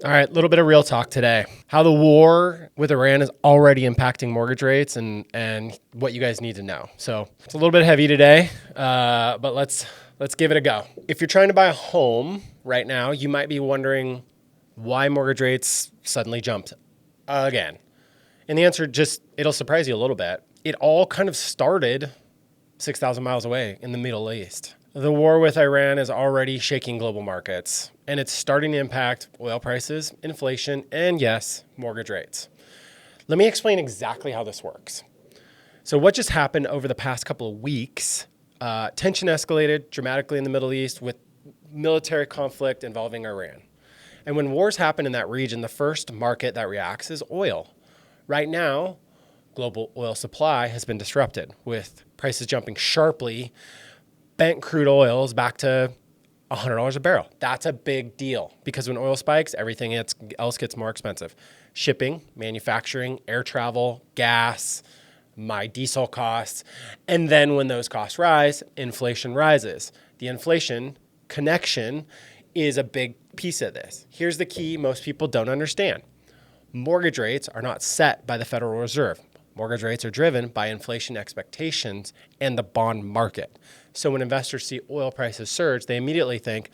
All right, a little bit of real talk today. How the war with Iran is already impacting mortgage rates and what you guys need to know. So it's a little bit heavy today, but let's give it a go. If you're trying to buy a home right now, you might be wondering why mortgage rates suddenly jumped again. And the answer it'll surprise you a little bit. It all kind of started 6,000 miles away in the Middle East. The war with Iran is already shaking global markets, and it's starting to impact oil prices, inflation, and yes, mortgage rates. Let me explain exactly how this works. So what just happened over the past couple of weeks, tension escalated dramatically in the Middle East with military conflict involving Iran. And when wars happen in that region, the first market that reacts is oil. Right now, global oil supply has been disrupted with prices jumping sharply. Bent crude oil is back to $100 a barrel. That's a big deal because when oil spikes, everything else gets more expensive. Shipping, manufacturing, air travel, gas, my diesel costs. And then when those costs rise, inflation rises. The inflation connection is a big piece of this. Here's the key most people don't understand. Mortgage rates are not set by the Federal Reserve. Mortgage rates are driven by inflation expectations and the bond market. So when investors see oil prices surge, they immediately think,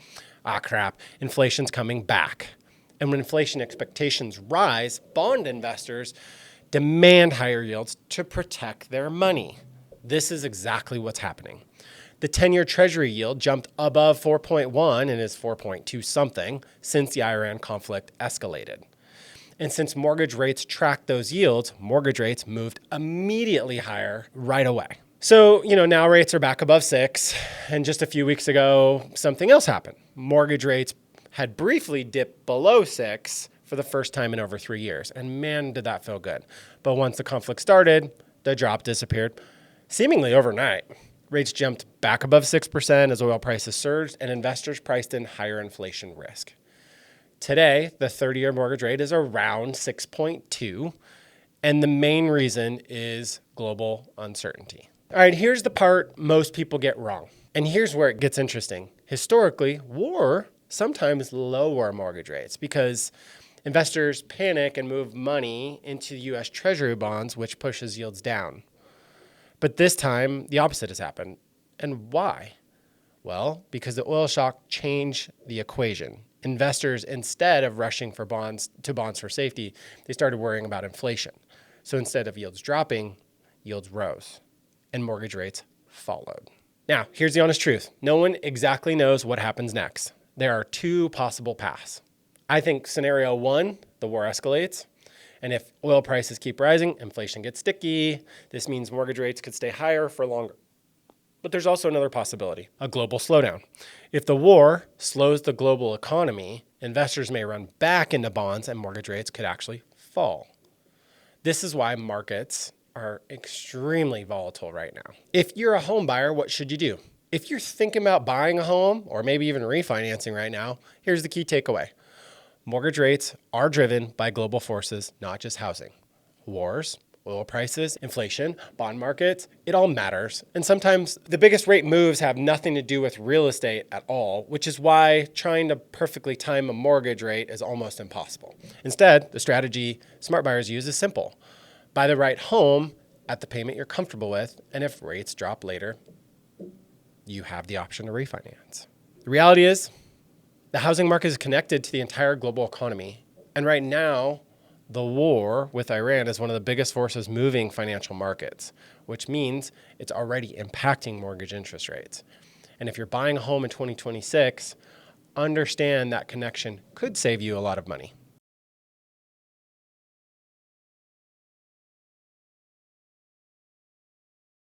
crap, inflation's coming back. And when inflation expectations rise, bond investors demand higher yields to protect their money. This is exactly what's happening. The 10-year Treasury yield jumped above 4.1 and is 4.2 something since the Iran conflict escalated. And since mortgage rates track those yields, mortgage rates moved immediately higher right away. So, now rates are back above 6. And just a few weeks ago, something else happened. Mortgage rates had briefly dipped below 6 for the first time in over 3 years. And man, did that feel good. But once the conflict started, the drop disappeared seemingly overnight. Rates jumped back above 6% as oil prices surged and investors priced in higher inflation risk. Today, the 30-year mortgage rate is around 6.2, and the main reason is global uncertainty. All right, here's the part most people get wrong, and here's where it gets interesting. Historically, war sometimes lower mortgage rates because investors panic and move money into U.S. Treasury bonds, which pushes yields down. But this time, the opposite has happened. And why? Well, because the oil shock changed the equation. Investors, instead of rushing for bonds for safety, they started worrying about inflation. So instead of yields dropping, yields rose and mortgage rates followed. Now, here's the honest truth. No one exactly knows what happens next. There are two possible paths. I think scenario one, the war escalates. And if oil prices keep rising, inflation gets sticky. This means mortgage rates could stay higher for longer. But there's also another possibility, a global slowdown. If the war slows the global economy, investors may run back into bonds and mortgage rates could actually fall. This is why markets are extremely volatile right now. If you're a home buyer, what should you do? If you're thinking about buying a home or maybe even refinancing right now, here's the key takeaway. Mortgage rates are driven by global forces, not just housing. Wars, oil prices, inflation, bond markets, it all matters. And sometimes the biggest rate moves have nothing to do with real estate at all, which is why trying to perfectly time a mortgage rate is almost impossible. Instead, the strategy smart buyers use is simple. Buy the right home at the payment you're comfortable with, and if rates drop later, you have the option to refinance. The reality is, the housing market is connected to the entire global economy. And right now, the war with Iran is one of the biggest forces moving financial markets, which means it's already impacting mortgage interest rates. And if you're buying a home in 2026, understand that connection could save you a lot of money.